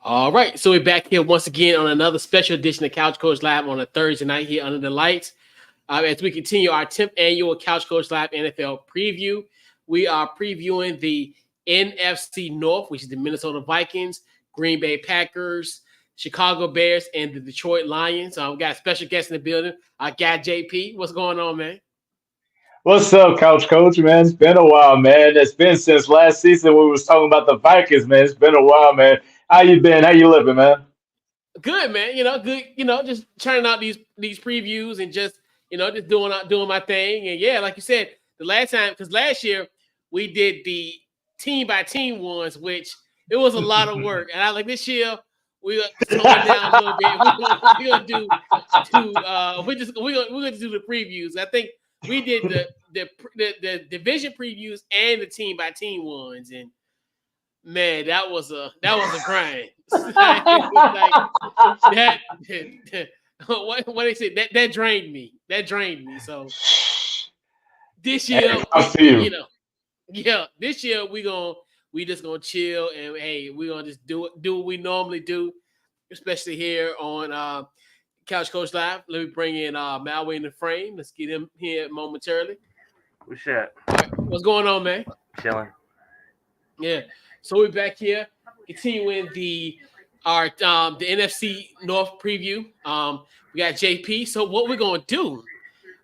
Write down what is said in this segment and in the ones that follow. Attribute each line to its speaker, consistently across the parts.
Speaker 1: All right, so we're back here once again on another special edition of Couch Coach Live on a Thursday night here under the lights. As we continue our 10th annual Couch Coach Live NFL preview, we are previewing the NFC North, which is the Minnesota Vikings, Green Bay Packers, Chicago Bears, and the Detroit Lions. We got a special guest in the building. I got JP. What's going on, man?
Speaker 2: What's up, Couch Coach, man? It's been a while, man. It's been since last season when we was talking about the Vikings, man. It's been a while, man. How you been? How you living, man?
Speaker 1: Good, man. Good. Just churning out these previews and just just doing my thing. And yeah, like you said, the last time, because last year we did the team by team ones, which it was a lot of work. And I like this year we are tone it down a little bit. We're gonna do we're gonna do the previews. I think we did the division previews and the team by team ones, and man, that was a grind. What they said that drained me. That drained me. So this year, this year we just gonna chill and hey, we're gonna just do what we normally do, especially here on Couch Coach Live. Let me bring in Malway in the frame. Let's get him here momentarily.
Speaker 3: What's that?
Speaker 1: Right, what's going on, man?
Speaker 3: Chilling.
Speaker 1: Yeah. So we're back here, continuing the NFC North preview. We got JP. So what we're gonna do?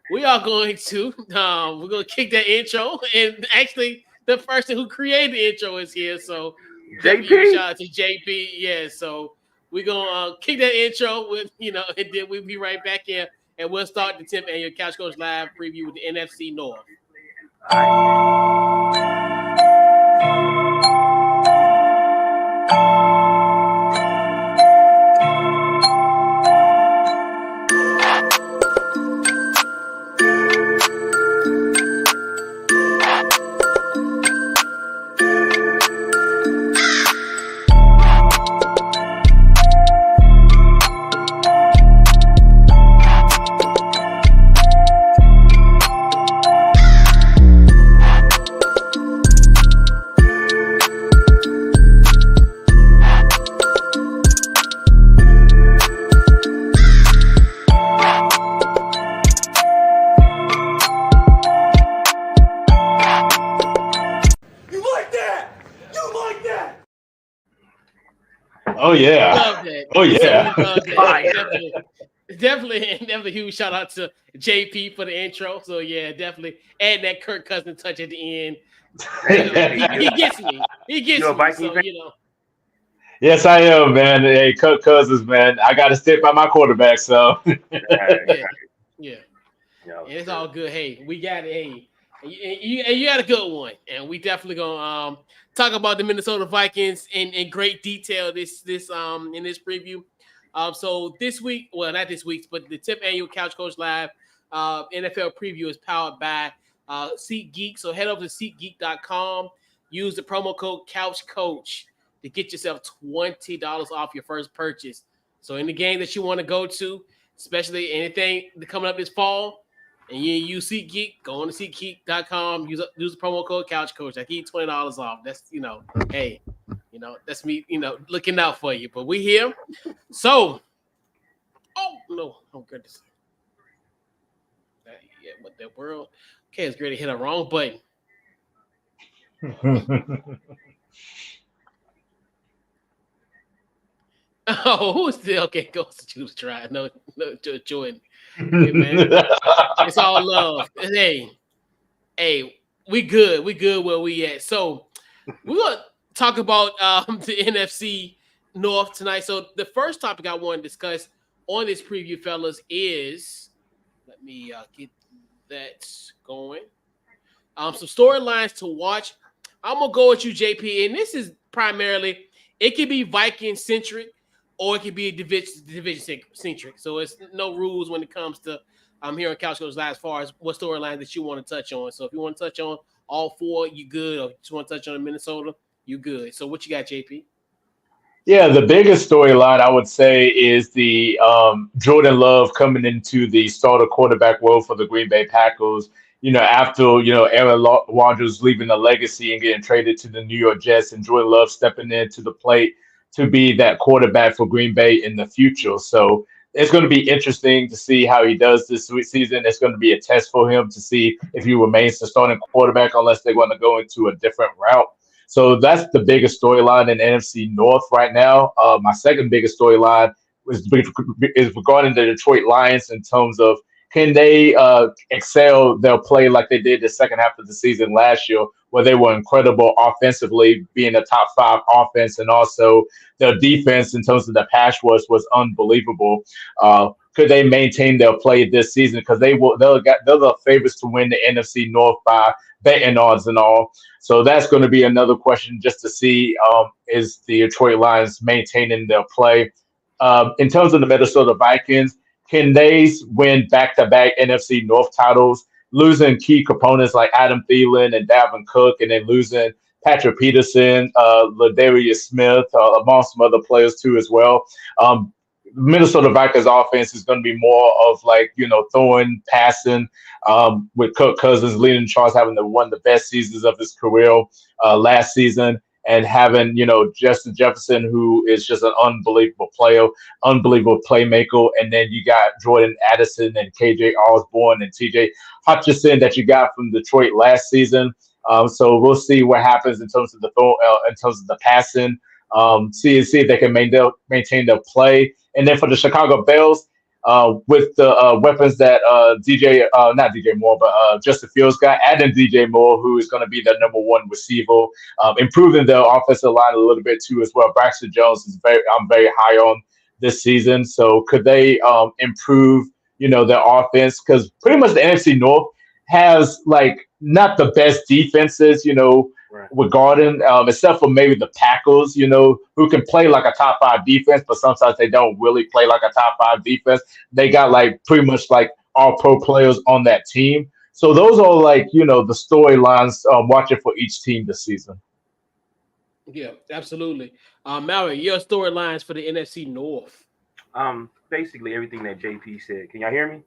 Speaker 1: We are going to we're gonna kick that intro, and actually the person who created the intro is here. So
Speaker 3: JP,
Speaker 1: shout out to JP. Yeah. So we're gonna kick that intro with and then we'll be right back here, and we'll start the 10th annual Couch Coach Live preview with the NFC North.
Speaker 3: All right.
Speaker 2: Oh yeah.
Speaker 1: Love that.
Speaker 2: Oh yeah.
Speaker 1: Definitely huge shout out to JP for the intro. So yeah, definitely add that Kirk Cousins touch at the end. He gets me. He gets
Speaker 3: You a
Speaker 1: me.
Speaker 3: Viking
Speaker 1: So
Speaker 3: fan?
Speaker 2: Yes, I am, man. Hey, Kirk Cousins, man. I got to stick by my quarterback. So
Speaker 1: Yeah.
Speaker 3: No.
Speaker 1: And it's all good. Hey, we got it. Hey, you had a good one, and we definitely gonna talk about the Minnesota Vikings in great detail in this preview. So this week, well, not this week's, but the 10th annual Couch Coach Live NFL preview is powered by SeatGeek. So head over to SeatGeek.com. Use the promo code CouchCoach to get yourself $20 off your first purchase. So in the game that you want to go to, especially anything coming up this fall, and you use SeatGeek, go on to SeatGeek.com, use the promo code CouchCoach. I give you $20 off. That's, hey, that's me, looking out for you. But we here. So, oh, no. Oh, goodness. Yeah, what the world? Okay, it's great to hit a wrong button. Oh, who's still okay? Goes to choose try. No, Jordan. Hey, man. It's all love. Hey, we good. We good where we at. So we're gonna talk about the NFC North tonight. So the first topic I want to discuss on this preview, fellas, is let me get that going. Some storylines to watch. I'm gonna go with you, JP, and this is primarily it could be Viking centric. Or it could be division centric. So it's no rules when it comes to here on Couch Coach Live as far as what storyline that you want to touch on. So if you want to touch on all four, you good. Or if you just want to touch on Minnesota, you good. So what you got, JP?
Speaker 2: Yeah, the biggest storyline I would say is the Jordan Love coming into the starter quarterback role for the Green Bay Packers. After Aaron Rodgers leaving a legacy and getting traded to the New York Jets, and Jordan Love stepping into the plate to be that quarterback for Green Bay in the future. So it's going to be interesting to see how he does this season. It's going to be a test for him to see if he remains the starting quarterback unless they're going to go into a different route. So that's the biggest storyline in NFC North right now. My second biggest storyline is regarding the Detroit Lions in terms of can they excel their play like they did the second half of the season last year, where they were incredible offensively, being a top 5 offense, and also their defense in terms of the pass rush was unbelievable. Could they maintain their play this season? Because they're the favorites to win the NFC North by betting odds and all. So that's going to be another question just to see is the Detroit Lions maintaining their play. In terms of the Minnesota Vikings, can they win back-to-back NFC North titles, losing key components like Adam Thielen and Dalvin Cook, and then losing Patrick Peterson, Ladarius Smith, among some other players too as well? Minnesota Vikings offense is going to be more of like, throwing, passing, with Kirk Cousins leading charge, having one of the best seasons of his career last season, and having, Justin Jefferson, who is just an unbelievable player, unbelievable playmaker. And then you got Jordan Addison and KJ Osborne and TJ Hutchinson that you got from Detroit last season. So we'll see what happens in terms of the passing. See if they can maintain their play. And then for the Chicago Bears, with the weapons that not DJ Moore, but Justin Fields got, adding DJ Moore, who is going to be the number 1 receiver, improving their offensive line a little bit too as well. Braxton Jones I'm very high on this season. So could they improve, their offense? Because pretty much the NFC North has like not the best defenses,
Speaker 3: Right.
Speaker 2: regarding except for maybe the Packers, who can play like a top 5 defense, but sometimes they don't really play like a top 5 defense. They got like pretty much like all pro players on that team. So those are like, the storylines watching for each team this season.
Speaker 1: Yeah, absolutely. Mallory, your storylines for the NFC North.
Speaker 3: Basically everything that JP said. Can y'all hear me?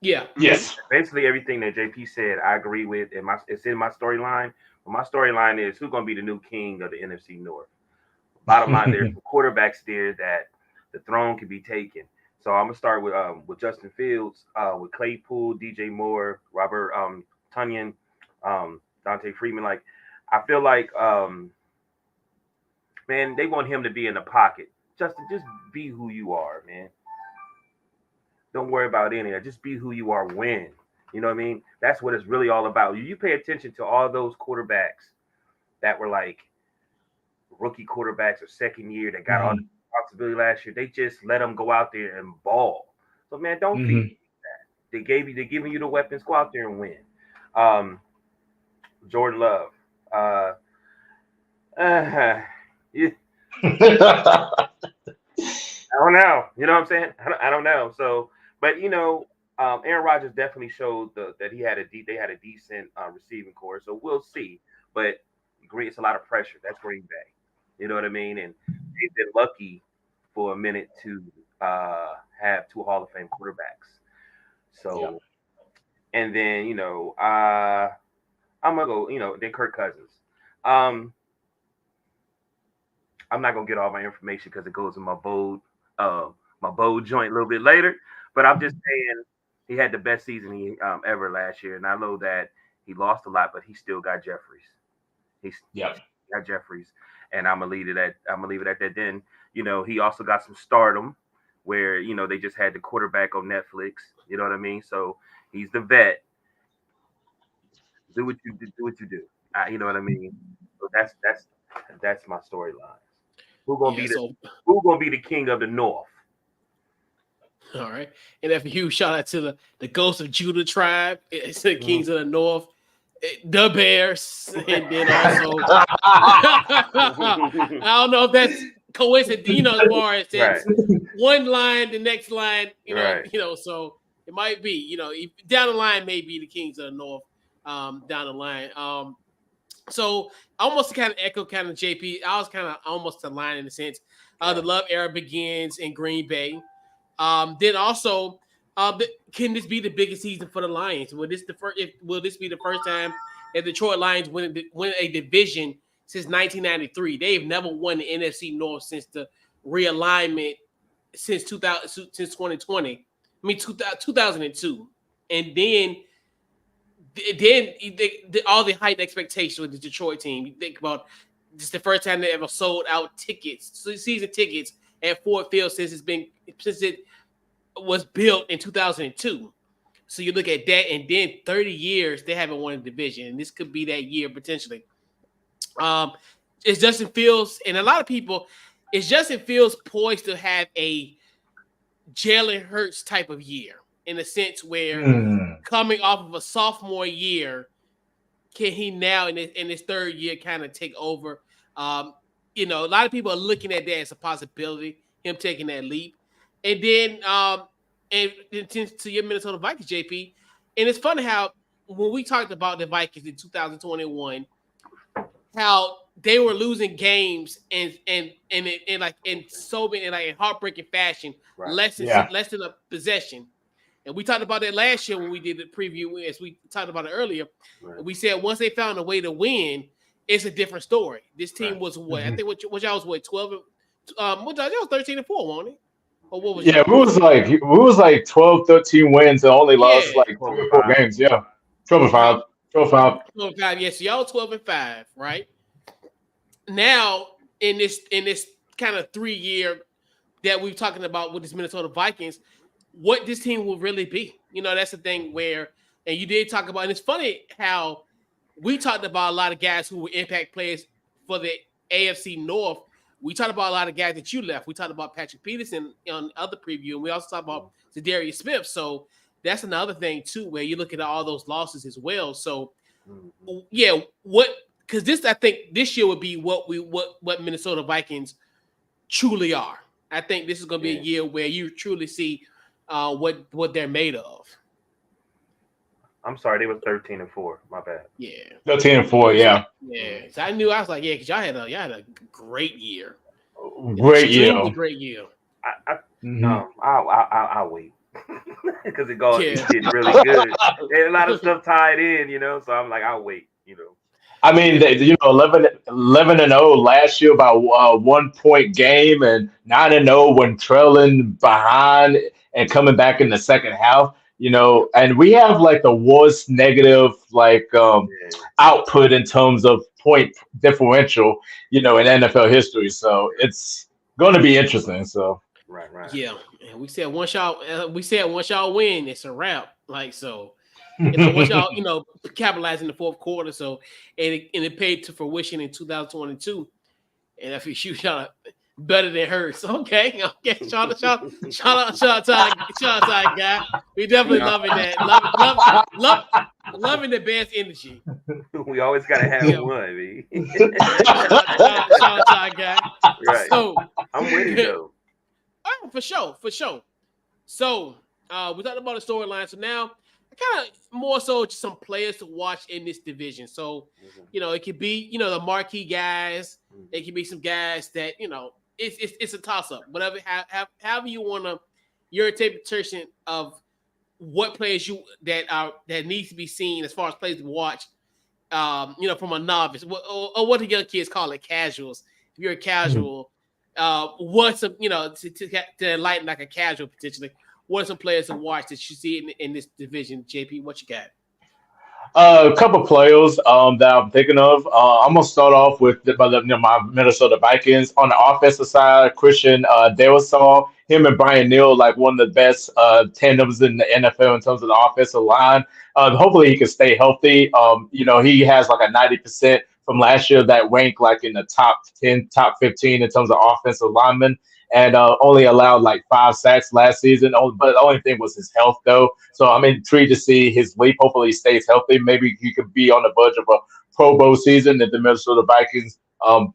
Speaker 1: Yeah.
Speaker 2: Yes.
Speaker 3: Basically everything that JP said, I agree with. It's in my storyline. But my storyline is who's going to be the new king of the NFC North. Bottom line, there's some quarterbacks there that the throne can be taken. So I'm gonna start with Justin Fields, with Claypool, DJ Moore, Robert Tunyon, Dante Freeman. Like, I feel like, man, they want him to be in the pocket. Justin, just be who you are, man. Don't worry about any of that. Just be who you are. Win. You know what I mean? That's what it's really all about. You pay attention to all those quarterbacks that were like rookie quarterbacks or second year that got all the responsibility last year. They just let them go out there and ball. So man, don't be that. They're giving you the weapons. Go out there and win. Jordan Love. Yeah. I don't know. You know what I'm saying? I don't know. So, but Aaron Rodgers definitely showed that they had a decent receiving core. So we'll see. But it's a lot of pressure. That's Green Bay. You know what I mean? And they've been lucky for a minute to have 2 Hall of Fame quarterbacks. So, and then I'm gonna go. Then Kirk Cousins. I'm not gonna get all my information because it goes in my bold joint a little bit later. But I'm just saying he had the best season he ever last year, and I know that he lost a lot, but he still got Jeffries. He got Jeffries, and I'm gonna leave it at that. Then he also got some stardom where they just had the quarterback on Netflix. You know what I mean? So he's the vet. Do what you do. You know what I mean? So that's my storyline. Who's gonna be the king of the North?
Speaker 1: All right. And if you shout out to the Ghost of Judah tribe, it's the Kings of the North, the Bears, and then also I don't know if that's coincidence, as far as that's one line, the next line, so it might be, down the line maybe the Kings of the North, down the line. So almost to kind of echo kind of JP, I was kind of almost aligned in a sense. The Love era begins in Green Bay. Then also, can this be the biggest season for the Lions? Will this be the first time that Detroit Lions win a division since 1993. They've never won the NFC North since the realignment since 2020. I mean 2002, and then all the heightened expectations with the Detroit team. You think about this, the first time they ever sold out tickets, season tickets at Ford Field since it was built in 2002. So you look at that, and then 30 years they haven't won a division, and this could be that year potentially. It's Justin Fields, and a lot of people, is Justin Fields poised to have a Jalen Hurts type of year, in a sense where coming off of a sophomore year, can he now in his third year kind of take over? A lot of people are looking at that as a possibility, him taking that leap. And then to your Minnesota Vikings, JP, and it's funny how when we talked about the Vikings in 2021, how they were losing games in heartbreaking fashion, right. less than a possession. And we talked about that last year when we did the preview, as we talked about it earlier. Right. We said once they found a way to win, it's a different story. This team was what? I think what y'all was 12 and what y'all was 13 and 4, wasn't it? Or what was
Speaker 2: we was like 12, 13 wins and only lost like 4 games. Yeah. 12 and 5. 12 and
Speaker 1: 5. Yes, y'all 12 and 5, right? Now in this kind of 3-year that we're talking about with this Minnesota Vikings, what this team will really be. That's the thing where, and you did talk about, and it's funny how we talked about a lot of guys who were impact players for the AFC North. We talked about a lot of guys that you left. We talked about Patrick Peterson on the other preview, and we also talked about Zadarius Smith. So that's another thing too, where you look at all those losses as well. So because I think this year would be what Minnesota Vikings truly are. I think this is going to be a year where you truly see what they're made of.
Speaker 3: I'm sorry, they were 13 and 4. My bad.
Speaker 1: Yeah,
Speaker 2: 13 and 4. Yeah.
Speaker 1: Yeah. So I was like, because y'all had a great year.
Speaker 2: Great year.
Speaker 1: Great year.
Speaker 3: I'll wait because it did really good. There's a lot of stuff tied in, So I'm like, I'll wait,
Speaker 2: I mean, 11-0 last year by 1 point game, and 9-0 when trailing behind and coming back in the second half. And we have like the worst negative output in terms of point differential, in NFL history. So it's going to be interesting. So
Speaker 3: right.
Speaker 1: Yeah, and we said once y'all win, it's a wrap. Like so. Once y'all, capitalize in the fourth quarter, so and it paid to fruition in 2022, and if you shoot y'all better than hers, okay. Shout out to our guy. We definitely loving that, loving the best energy.
Speaker 3: We always gotta have one, man.
Speaker 1: Shout out to our guy.
Speaker 3: Right.
Speaker 1: So
Speaker 3: I'm waiting though.
Speaker 1: For sure. So we talked about the storyline. So now. Kind of more so just some players to watch in this division. So, it could be, the marquee guys. It could be some guys that, it's a toss-up. Whatever, however you want to, your interpretation of what players that needs to be seen as far as players to watch, from a novice, or what the young kids call it, casuals. If you're a casual, what's to enlighten like a casual potentially. What are some players to watch that you see in this division, JP? What you got?
Speaker 2: A couple of players that I'm thinking of. I'm gonna start off with my Minnesota Vikings on the offensive side. Christian Darrisaw, him and Brian Neal, like one of the best tandems in the NFL in terms of the offensive line. Hopefully he can stay healthy. He has like a 90% from last year that ranked like in the top 10, top 15 in terms of offensive linemen. And only allowed like 5 sacks last season. But the only thing was his health, though. So I'm intrigued to see his leap. Hopefully he stays healthy. Maybe he could be on the verge of a Pro Bowl season if the Minnesota Vikings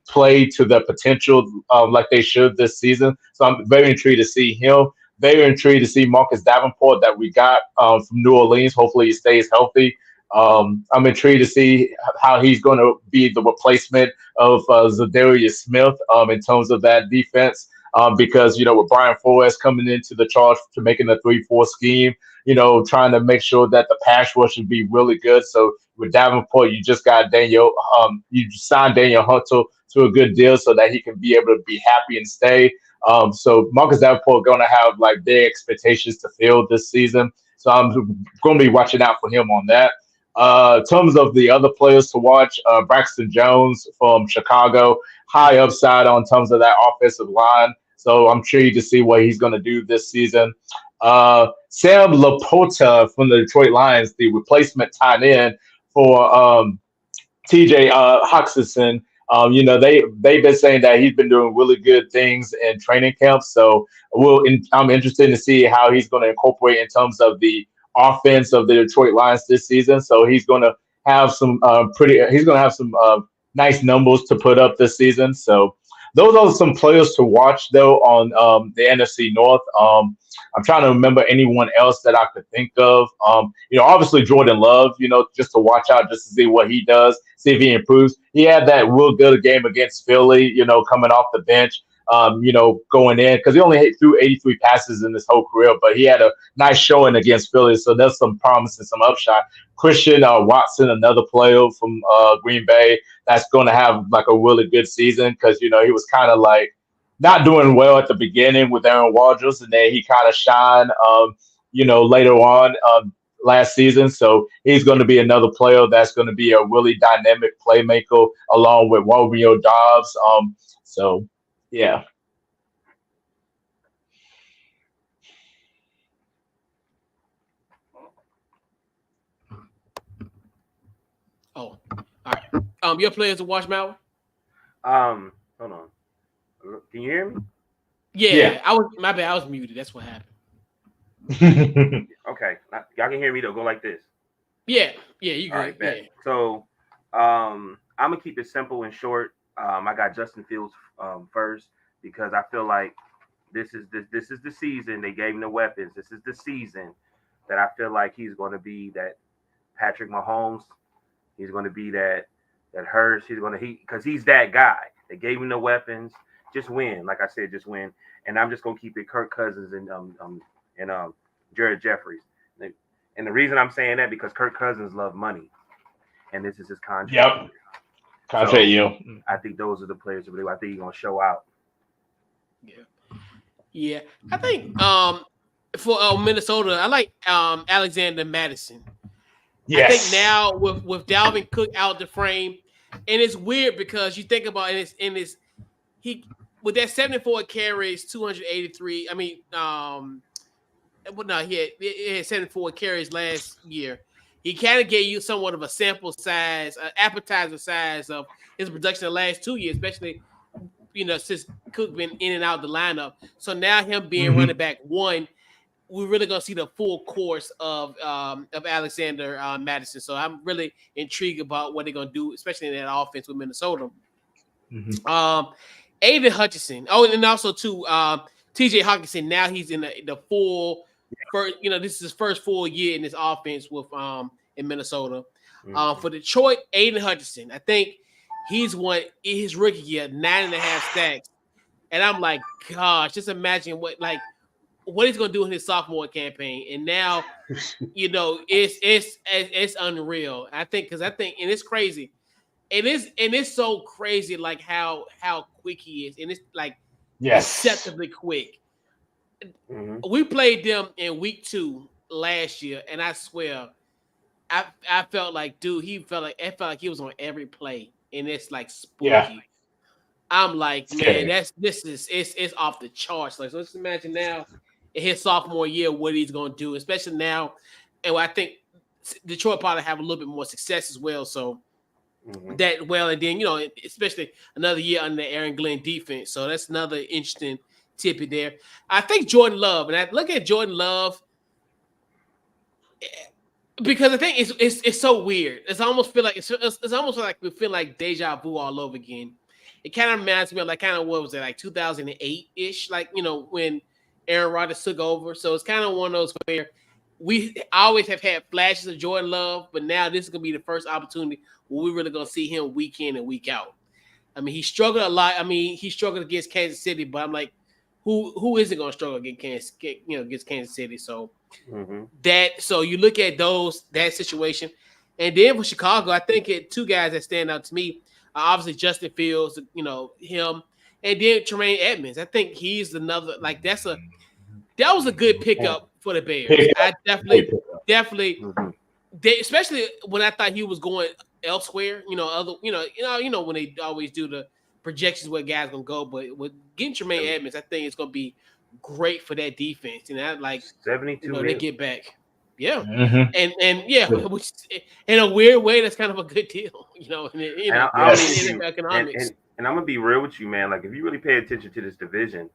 Speaker 2: play to their potential like they should this season. So I'm very intrigued to see him. Very intrigued to see Marcus Davenport that we got from New Orleans. Hopefully he stays healthy. I'm intrigued to see how he's going to be the replacement of Zadarius Smith in terms of that defense. because with Brian Flores coming into the charge to making a 3-4 scheme, trying to make sure that the pass rush should be really good. So with Davenport, you just got you signed Daniel Hunter to a good deal so that he can be able to be happy and stay. So Marcus Davenport going to have like big expectations to fill this season. So I'm going to be watching out for him on that. In terms of the other players to watch, Braxton Jones from Chicago, high upside on terms of that offensive line. So I'm intrigued to see what he's going to do this season. Sam Laporta from the Detroit Lions, the replacement tight end for TJ Hawkinson. They've been saying that he's been doing really good things in training camp. So I'm interested to see how he's going to incorporate in terms of the offense of the Detroit Lions this season. So he's going to have some nice numbers to put up this season. So those are some players to watch though on the NFC North. I'm trying to remember anyone else that I could think of. Obviously Jordan Love, just to watch out, just to see what he does, see if he improves. He had that real good game against Philly, coming off the bench, going in, because he only threw 83 passes in his whole career, but he had a nice showing against Philly. So there's some promise and some upshot. Christian Watson, another player from Green Bay, that's going to have like a really good season because, he was kind of like not doing well at the beginning with Aaron Rodgers, and then he kind of shined, later on last season. So he's going to be another player that's going to be a really dynamic playmaker along with Romeo Dobbs. So, yeah.
Speaker 1: Oh, all right. Your players to watch, Malcolm?
Speaker 3: Hold on. Can you hear me?
Speaker 1: Yeah. My bad. I was muted. That's what happened.
Speaker 3: Okay. Y'all can hear me though. Go like this.
Speaker 1: Yeah, you good.
Speaker 3: All right, bet. Yeah. So I'm gonna keep it simple and short. I got Justin Fields first because I feel like this is the season. They gave him the weapons. This is the season that I feel like he's going to be that Patrick Mahomes. He's going to be that Hurst. Because he's that guy. They gave him the weapons. Just win, like I said, just win. And I'm just gonna keep it Kirk Cousins and Jared Jeffries. And the reason I'm saying that because Kirk Cousins loves money, and this is his contract.
Speaker 2: Yep. Contract you.
Speaker 3: I think those are the players I think he's gonna show out.
Speaker 1: Yeah. I think for Minnesota, I like Alexander Madison. Yes. I think now with Dalvin Cook out the frame, and it's weird because you think about it, he with that 74 carries, 283. I mean, he had 74 carries last year. He kind of gave you somewhat of a sample size, appetizer size of his production the last 2 years, especially since Cook been in and out of the lineup. So now him being running back one, we're really gonna see the full course of Alexander Madison. So I'm really intrigued about what they're gonna do, especially in that offense with Minnesota. Aiden Hutchinson. Oh, and also too, TJ Hawkinson. Now he's in the full first. This is his first full year in this offense with in Minnesota. For Detroit, Aiden Hutchinson. I think he's won his rookie year 9.5 sacks, and I'm like, gosh, just imagine what he's gonna do in his sophomore campaign. And now, it's unreal. I think, and it's crazy. It's so crazy, like how quick he is, and it's like deceptively quick. We played them in week 2 last year, and I swear, I felt like, dude, it felt like he was on every play, and it's like spooky. Yeah. I'm like, man, it's off the charts. Like, so let's imagine now in his sophomore year what he's gonna do, especially now, and I think Detroit probably have a little bit more success as well. So. And then especially another year under the Aaron Glenn defense, so that's another interesting tidbit there. I think Jordan Love, and I look at Jordan Love because I think it's so weird. It's almost feel like it's almost like we feel like deja vu all over again. It kind of reminds me of what was it, like 2008-ish, when Aaron Rodgers took over. So it's kind of one of those where we always have had flashes of Jordan Love, but now this is going to be the first opportunity where we're really going to see him week in and week out. I mean, he struggled a lot. I mean, he struggled against Kansas City, but I'm like, who isn't going to struggle against Kansas City. So
Speaker 3: Mm-hmm.
Speaker 1: so you look at that situation, and then for Chicago, I think two guys that stand out to me are obviously Justin Fields, him, and then Tremaine Edmonds. I think he's another that was a good pickup for the Bears. I definitely,
Speaker 3: Mm-hmm.
Speaker 1: especially when I thought he was going elsewhere. When they always do the projections where guys gonna go, but with getting Tremaine Edmonds, I think it's gonna be great for that defense. And I like
Speaker 3: 72
Speaker 1: they
Speaker 3: minutes.
Speaker 1: get back. Yeah,
Speaker 2: Mhm.
Speaker 1: and which in a weird way, that's kind of a good deal. NFL economics.
Speaker 3: And I'm gonna be real with you, man. Like if you really pay attention to this division,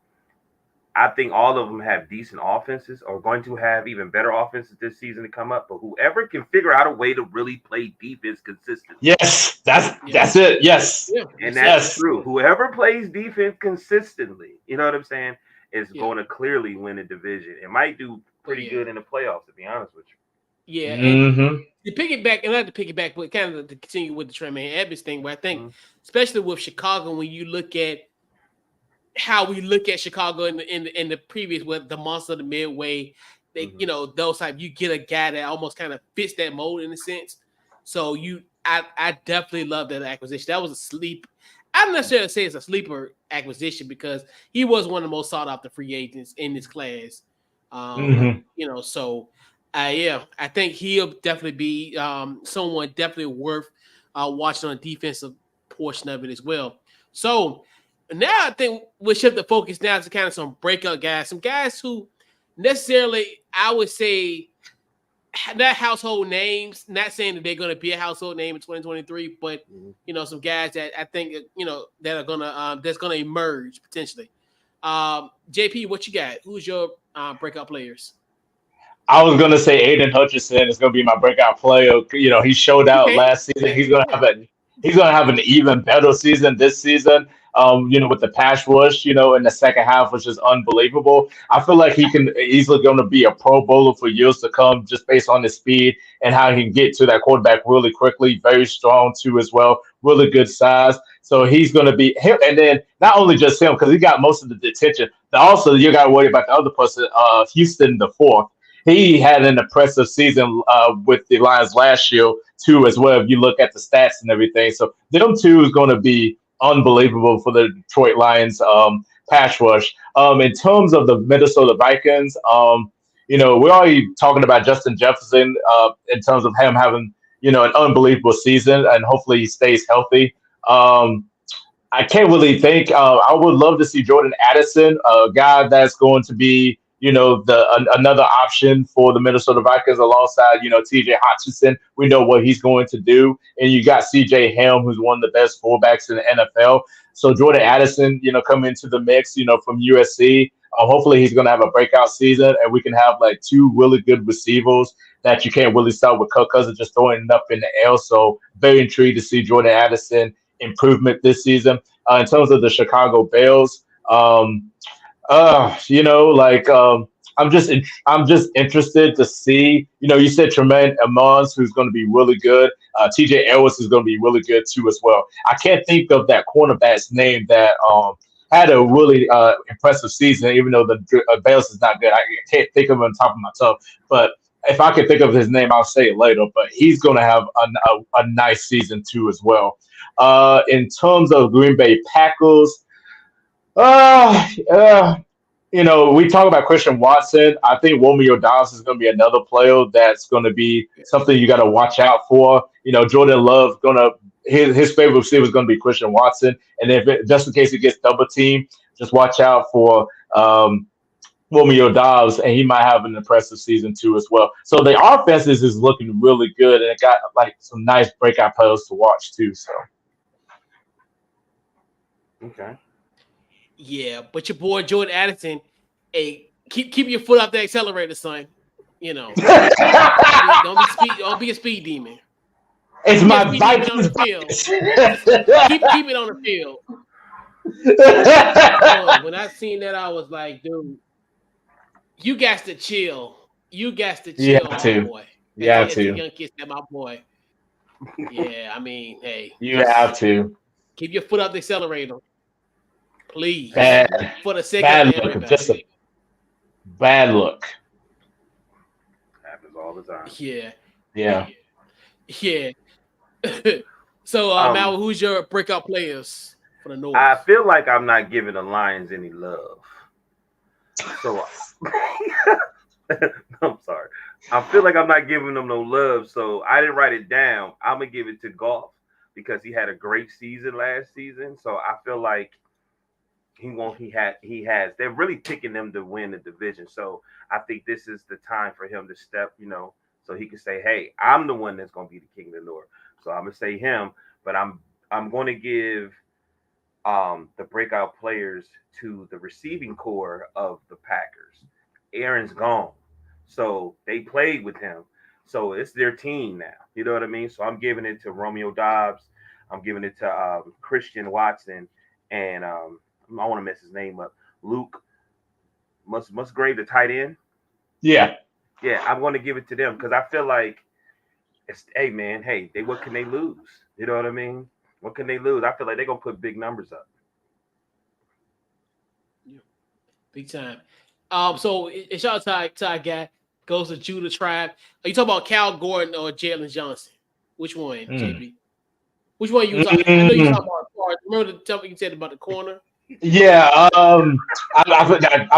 Speaker 3: I think all of them have decent offenses or going to have even better offenses this season to come up. But whoever can figure out a way to really play defense consistently.
Speaker 2: Yes, that's it. Yes.
Speaker 1: Yeah,
Speaker 3: And that's true. Whoever plays defense consistently, you know what I'm saying, is going to clearly win the division. It might do pretty good in the playoffs, to be honest with you.
Speaker 1: Yeah, and to piggyback, and not to piggyback, but kind of to continue with the Tremaine Edmonds thing, where I think, especially with Chicago, when you look at how we look at Chicago in the previous, with the monster of the midway, they those type, you get a guy that almost kind of fits that mold in a sense. So I definitely love that acquisition. That was a sleep. I don't necessarily say it's a sleeper acquisition because he was one of the most sought after free agents in this class. So I think he'll definitely be someone definitely worth watching on the defensive portion of it as well. So now I think we'll shift the focus now to kind of some breakout guys, some guys who necessarily, I would say, not household names, not saying that they're going to be a household name in 2023, but some guys that I think that are gonna that's gonna emerge potentially. JP, what you got? Who's your breakout players?
Speaker 2: I was gonna say Aiden Hutchinson is gonna be my breakout player. He showed out last season. He's gonna have an even better season this season. With the pass rush, in the second half, which is unbelievable. I feel like he can easily going to be a Pro Bowler for years to come, just based on his speed and how he can get to that quarterback really quickly. Very strong too, as well. Really good size. So he's going to be him, and then not only just him because he got most of the attention. But also, you got to worry about the other person, Houston the fourth. He had an impressive season with the Lions last year too, as well. If you look at the stats and everything, so them two is going to be unbelievable for the Detroit Lions pass rush. In terms of the Minnesota Vikings, we're already talking about Justin Jefferson in terms of him having an unbelievable season, and hopefully he stays healthy. I can't really think. I would love to see Jordan Addison, a guy that's going to be another option for the Minnesota Vikings alongside, TJ Hutchinson. We know what he's going to do. And you got CJ Ham, who's one of the best fullbacks in the NFL. So Jordan Addison, coming into the mix, from USC. Hopefully he's going to have a breakout season and we can have like two really good receivers that you can't really start with Kirk Cousins just throwing it up in the air. So very intrigued to see Jordan Addison improvement this season. In terms of the Chicago Bears, I'm just interested to see. You said Tremaine Edmonds, who's going to be really good. TJ Ellis is going to be really good too as well. I can't think of that cornerback's name that had a really impressive season, even though the Bears is not good. I can't think of him on top of my tongue, but if I could think of his name, I'll say it later. But he's going to have a nice season too as well. In terms of Green Bay Packers. We talk about Christian Watson. I think Romeo Dobbs is going to be another player that's going to be something you got to watch out for. Jordan Love his favorite receiver is going to be Christian Watson, and just in case he gets double teamed, just watch out for Romeo Dobbs, and he might have an impressive season too as well. So the offense is looking really good, and it got like some nice breakout players to watch too. So
Speaker 3: okay.
Speaker 1: Yeah, but your boy Jordan Addison, keep your foot off the accelerator, son. Don't be a speed demon.
Speaker 2: It's my Vikings
Speaker 1: on the field. keep it on the field. When I seen that, I was like, dude, you got to chill. You got to chill, my boy.
Speaker 2: You have to.
Speaker 1: Young kids, my boy. Yeah, I mean, hey,
Speaker 2: you have to
Speaker 1: keep your foot off the accelerator. Please.
Speaker 2: Bad,
Speaker 1: For the sake
Speaker 2: bad
Speaker 1: of
Speaker 2: look.
Speaker 1: everybody.
Speaker 2: Just a bad look.
Speaker 3: Happens all the time.
Speaker 2: Yeah.
Speaker 1: So, Mal, who's your breakout players for the North?
Speaker 3: I feel like I'm not giving the Lions any love. So I'm sorry. I feel like I'm not giving them no love. So I didn't write it down. I'm gonna give it to Goff because he had a great season last season. So I feel like he has. They're really picking them to win the division. So I think this is the time for him to step, so he can say, "Hey, I'm the one that's gonna be the king of the North." So I'm gonna say him, but I'm going to give the breakout players to the receiving core of the Packers. Aaron's gone, so they played with him, so it's their team now. You know what I mean? So I'm giving it to Romeo Dobbs. I'm giving it to Christian Watson, and I want to mess his name up. Luke Musgrave, the tight end.
Speaker 2: Yeah.
Speaker 3: I'm going to give it to them because I feel like what can they lose? You know what I mean? What can they lose? I feel like they're gonna put big numbers up.
Speaker 1: Yeah. Big time. So a shout out to our guy goes to Judah Tribe. Are you talking about Cal Gordon or Jalen Johnson? Which one, JP? Which one you talking? I know you talking about. Remember the topic you said about the corner?
Speaker 2: Yeah. I'm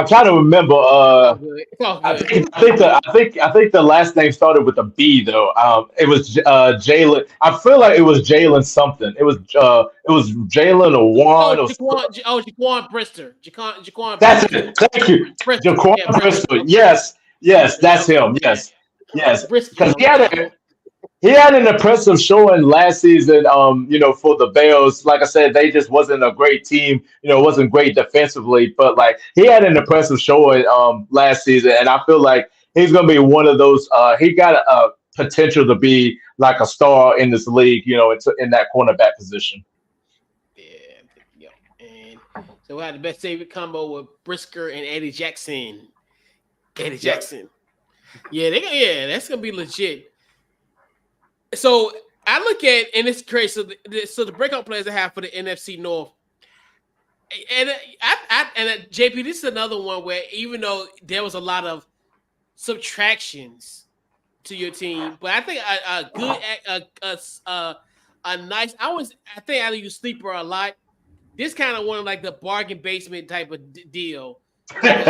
Speaker 2: trying to remember.
Speaker 1: It's all good.
Speaker 2: I think the last name started with a B though. It was Jalen. I feel like it was Jalen something. It was Jalen or Juan.
Speaker 1: Jaquan Brister. Jaquan.
Speaker 2: That's
Speaker 1: Brister.
Speaker 2: it. Thank you,
Speaker 1: Brister.
Speaker 2: Jaquan Brister. Yes, that's him. Yes, because he had an impressive showing last season. For the Bears, like I said, they just wasn't a great team. Wasn't great defensively, but like he had an impressive showing last season, and I feel like he's gonna be one of those. He got a potential to be like a star in this league. In that cornerback position.
Speaker 1: Yeah. And so we had the best favorite combo with Brisker and Eddie Jackson. Jackson. Yeah, that's gonna be legit. So I look at, and it's crazy. So the breakout players I have for the NFC North, and JP, this is another one where even though there was a lot of subtractions to your team, but I think a nice. I think I use sleeper a lot. This kind of one like the bargain basement type of deal. Get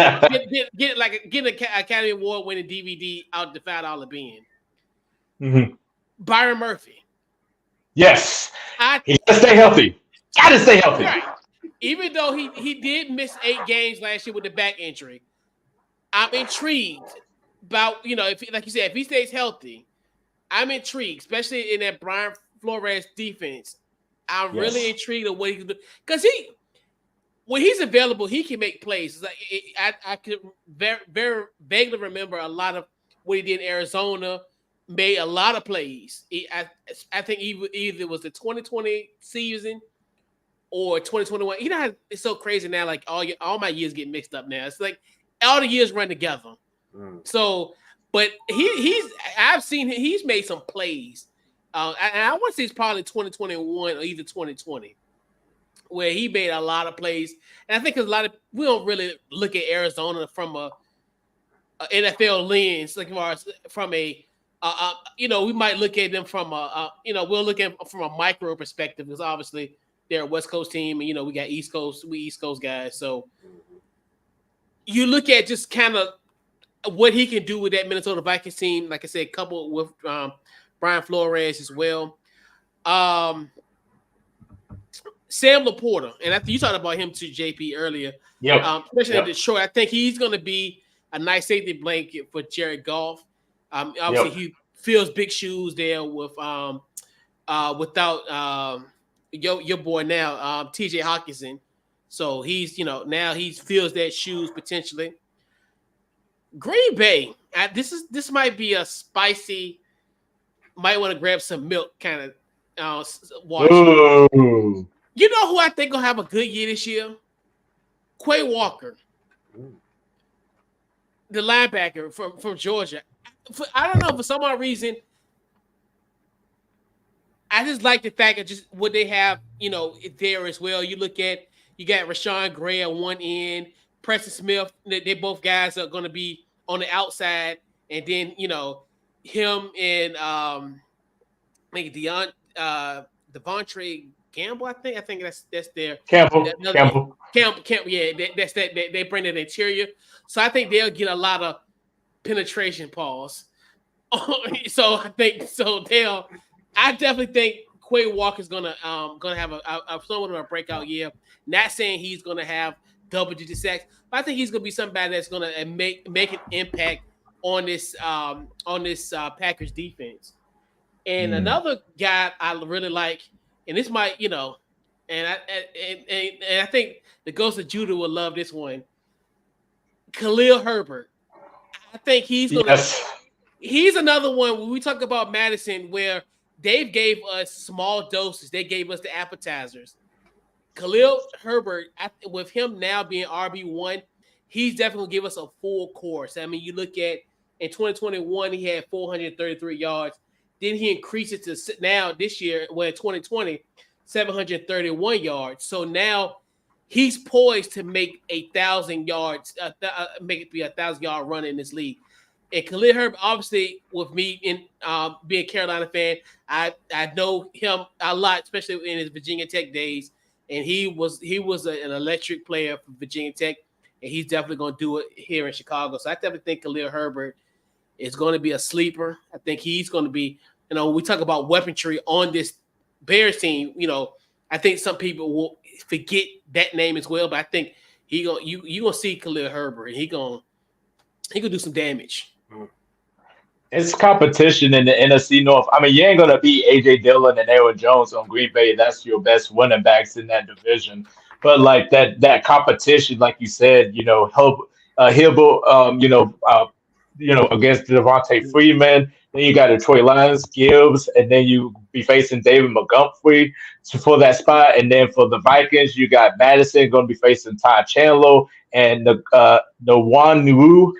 Speaker 1: an Academy Award winning DVD out the $5 bin.
Speaker 2: Mm-hmm.
Speaker 1: Byron Murphy.
Speaker 2: Yes. He gotta stay healthy.
Speaker 1: Right. Even though he did miss 8 games last year with the back injury, I'm intrigued about, if like you said, if he stays healthy, I'm intrigued, especially in that Brian Flores defense. I'm really intrigued of what he can do. Because when he's available, he can make plays. I could very, very vaguely remember a lot of what he did in Arizona. Made a lot of plays. I think either it was the 2020 season or 2021. It's so crazy now. Like all my years get mixed up now. It's like all the years run together. So, but I've seen he's made some plays. And I want to say it's probably 2021 or either 2020 where he made a lot of plays. And I think we don't really look at Arizona from a NFL lens, like from a we might look at them from we'll look at from a micro perspective because obviously they're a West Coast team and we got East Coast guys. So you look at just kind of what he can do with that Minnesota Vikings team, like I said, coupled with Brian Flores as well. Sam Laporta, and after you talked about him to JP earlier, especially in Detroit, I think he's going to be a nice safety blanket for Jared Goff. Obviously, he fills big shoes there without your boy now, TJ Hawkinson. So he's now he fills that shoes potentially. Green Bay, this might be a spicy. Might want to grab some milk kind of watch.
Speaker 2: Ooh.
Speaker 1: You know who I think will have a good year this year? Quay Walker, the linebacker from Georgia. I don't know, for some odd reason, I just like the fact of just what they have, there as well. You look at You got Rashawn Gray at one end, Preston Smith. They both guys are going to be on the outside, and then him and maybe Devontae Campbell. I think that's their
Speaker 2: Campbell.
Speaker 1: Campbell. Yeah, that's that. They bring that interior, so I think they'll get a lot of penetration pause. So I think I definitely think Quay Walker's gonna have a somewhat of a breakout year. Not saying he's gonna have double-digit sacks, but I think he's gonna be somebody that's gonna make an impact on this Packers defense. And another guy I really like, and this might and I think the Ghost of Judah will love this one. Khalil Herbert. I think he's gonna. Yes. He's another one when we talk about Madison, where Dave gave us small doses. They gave us the appetizers. Khalil Herbert, with him now being RB1, he's definitely going to give us a full course. I mean, you look at in 2021, he had 433 yards. Then he increased it to now this year, in 2020, 731 yards. So now he's poised to make 1,000 yards, make it be 1,000-yard run in this league. And Khalil Herbert, obviously, with me being a Carolina fan, I know him a lot, especially in his Virginia Tech days. And he was an electric player for Virginia Tech, and he's definitely going to do it here in Chicago. So I definitely think Khalil Herbert is going to be a sleeper. I think he's going to be, when we talk about weaponry on this Bears team, I think some people will forget that name as well. But I think you're gonna see Khalil Herbert, and he gonna do some damage.
Speaker 2: It's competition in the NFC North. I mean, you ain't gonna beat AJ Dillon and Aaron Jones on Green Bay. That's your best running backs in that division. But like that competition, like you said, Hibble, against Devontae Freeman. Then you got Troy Lyons, Gibbs, and then you be facing David Montgomery for that spot. And then for the Vikings, you got Madison going to be facing Ty Chandler and the Wan Wu.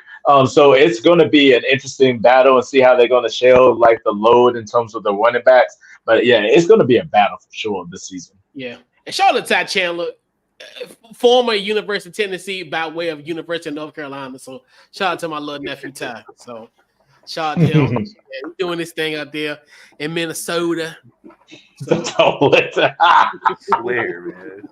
Speaker 2: So it's going to be an interesting battle and see how they're going to share like the load in terms of the running backs. But yeah, it's going to be a battle for sure this season.
Speaker 1: Yeah, and shout out to Ty Chandler, former University of Tennessee by way of University of North Carolina. So shout out to my little nephew Ty. So shout out to him. He's doing this thing out there in Minnesota. So.
Speaker 3: I swear, man.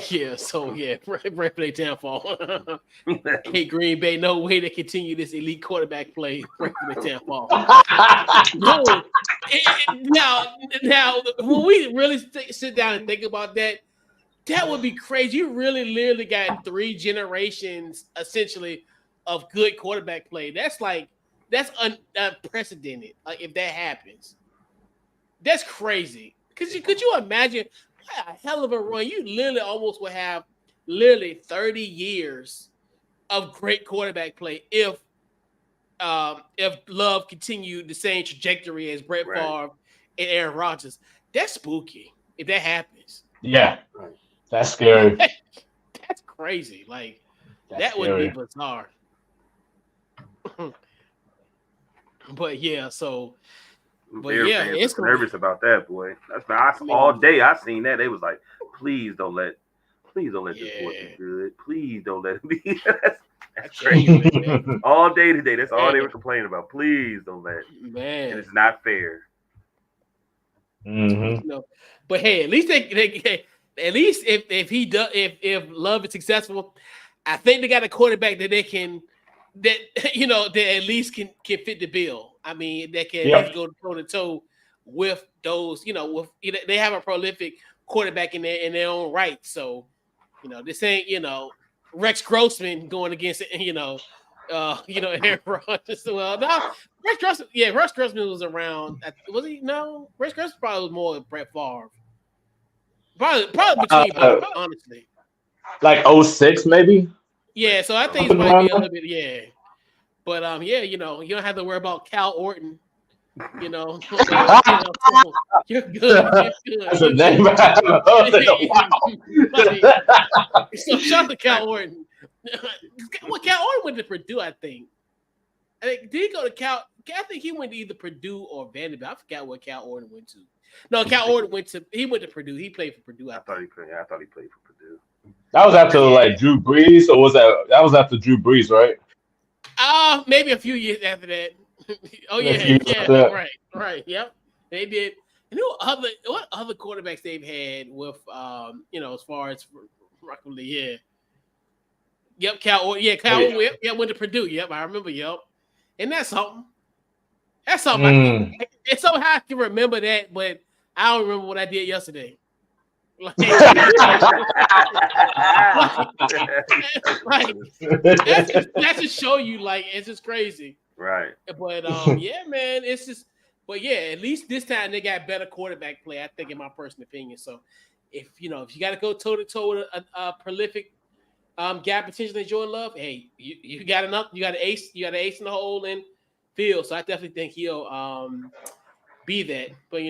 Speaker 1: Yeah, so pray for their downfall. Hey, Green Bay, no way to continue this elite quarterback play. Pray for their downfall. No, now, when we really sit down and think about that, that would be crazy. You really literally got 3 generations essentially of good quarterback play. That's unprecedented. Like if that happens, that's crazy. Could you imagine? A hell of a run. You literally almost will have 30 years of great quarterback play if Love continued the same trajectory as Brett Favre and Aaron Rodgers. That's spooky if that happens.
Speaker 2: Yeah, that's scary.
Speaker 1: That's crazy. Like that would be bizarre. But yeah, so. But yeah,
Speaker 3: it's nervous about that, boy. All day I seen that. They was like, please don't let this boy be good. Please don't let it be. That's crazy. All day today, that's all they were complaining about. Please don't let it.
Speaker 1: Man,
Speaker 3: and it's not fair.
Speaker 2: Mm-hmm.
Speaker 1: But hey, at least they at least if Love is successful, I think they got a quarterback that they can that at least can fit the bill. I mean, they can at least go toe to toe with those. They have a prolific quarterback in their own right. So, this ain't Rex Grossman going against Aaron Rodgers. Well, no, Rex Grossman was around. Was he? No, Rex Grossman probably was more Brett Favre. Probably between both, honestly.
Speaker 2: Like 06 maybe.
Speaker 1: Yeah, so I think it might be a little bit, But you don't have to worry about Cal Orton. You're good.
Speaker 2: That's a name.
Speaker 1: So shout out to Cal Orton. Well, Cal Orton went to Purdue, I think. Did he go to Cal I think he went to either Purdue or Vanderbilt. I forgot what Cal Orton went to. No, Cal Orton went to Purdue. He played for Purdue.
Speaker 3: I thought he played for Purdue.
Speaker 2: That was after like Drew Brees, or was that was after Drew Brees, right?
Speaker 1: Maybe a few years after that. Oh yeah, right. Yep, they did. You know what other quarterbacks they've had with as far as roughly, yeah. Yep, Cal went to Purdue. Yep, I remember. Yep, and that's something. That's something. It's so hard to remember that, but I don't remember what I did yesterday. Like, that just show you, like, it's just crazy,
Speaker 3: right?
Speaker 1: But yeah, man, it's just. But yeah, at least this time they got better quarterback play, I think, in my personal opinion. So if you got to go toe to toe with a prolific gap potential in Jordan Love, hey, you got enough. You got an ace in the hole in field. So I definitely think he'll be that. But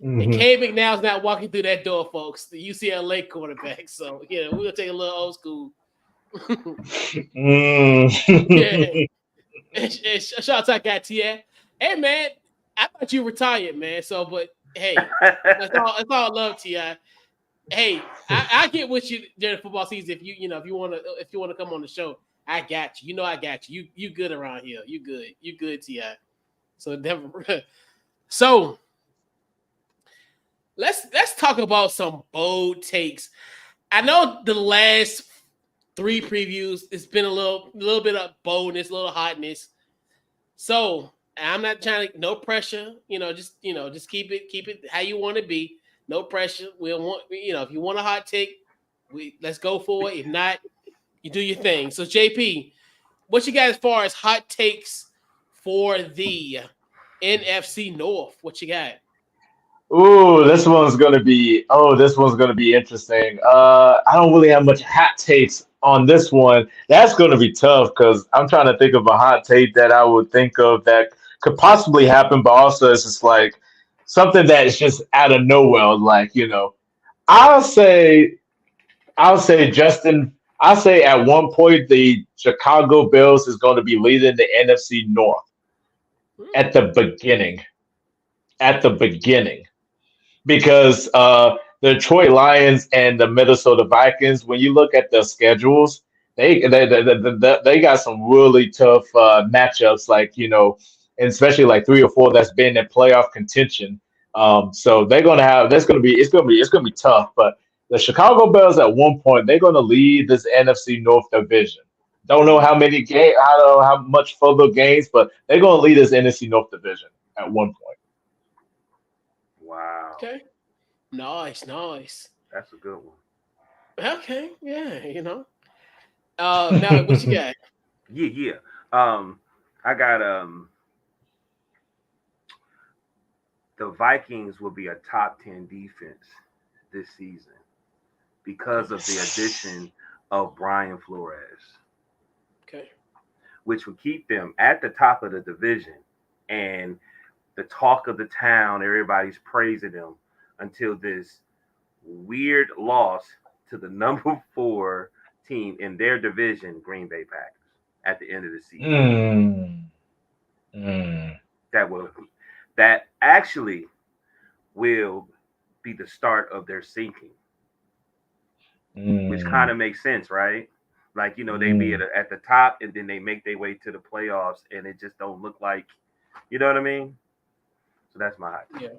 Speaker 1: and Cade McNow's not walking through that door, folks. The UCLA quarterback. So we're gonna take a little old school. Yeah. And shout out to that guy T.A. Hey man, I thought you retired, man. So, but hey, it's all love, T.I. Hey, I get with you during the football season. If you want to come on the show, I got you. I got you. You good around here. You good, T.I. So never. So let's talk about some bold takes. I know the last 3 previews, it's been a little bit of boldness, a little hotness. So I'm not trying to, no pressure, just keep it how you want to be. No pressure. We'll want, if you want a hot take, let's go for it. If not, you do your thing. So JP, what you got as far as hot takes for the NFC North? What you got?
Speaker 2: Ooh, this one's gonna be interesting. I don't really have much hot takes on this one. That's gonna be tough because I'm trying to think of a hot take that I would think of that could possibly happen, but also it's just like something that's just out of nowhere. Like, I'll say Justin. I'll say at one point the Chicago Bears is going to be leading the NFC North at the beginning. Because the Detroit Lions and the Minnesota Vikings, when you look at their schedules, they got some really tough matchups, like and especially like 3 or 4 that's been in playoff contention. So they're gonna have it's gonna be tough. But the Chicago Bears at one point they're gonna lead this NFC North division. Don't know how many games, I don't know how much further games, but they're gonna lead this NFC North division at one point.
Speaker 3: Wow.
Speaker 1: Okay. Nice.
Speaker 3: That's a good one.
Speaker 1: Okay. Yeah. Now what you got?
Speaker 3: Yeah. I got the Vikings will be a top 10 defense this season because of the addition of Brian Flores.
Speaker 1: Okay.
Speaker 3: Which will keep them at the top of the division and the talk of the town. Everybody's praising them until this weird loss to the number 4 team in their division, Green Bay Packers, at the end of the season. That actually will be the start of their sinking, which kind of makes sense, right? Like, they be at the top and then they make their way to the playoffs and it just don't look like, you know what I mean? So that's my hot take.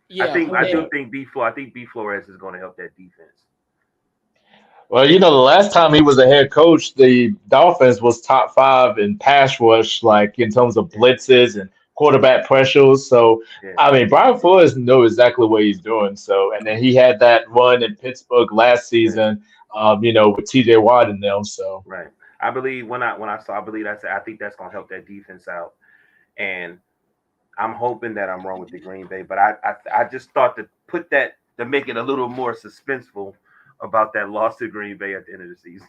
Speaker 3: Yeah. I do think B Flores is going to help that defense.
Speaker 2: Well, the last time he was a head coach, the Dolphins was top 5 in pass rush, like in terms of blitzes and quarterback pressures. So, yeah. I mean, Brian Flores knows exactly what he's doing. So, and then he had that run in Pittsburgh last season, with T.J. Watt in them. So,
Speaker 3: right. I believe when I saw, I think that's going to help that defense out. And I'm hoping that I'm wrong with the Green Bay, but I just thought to put that to make it a little more suspenseful about that loss to Green Bay at the end of
Speaker 1: the season.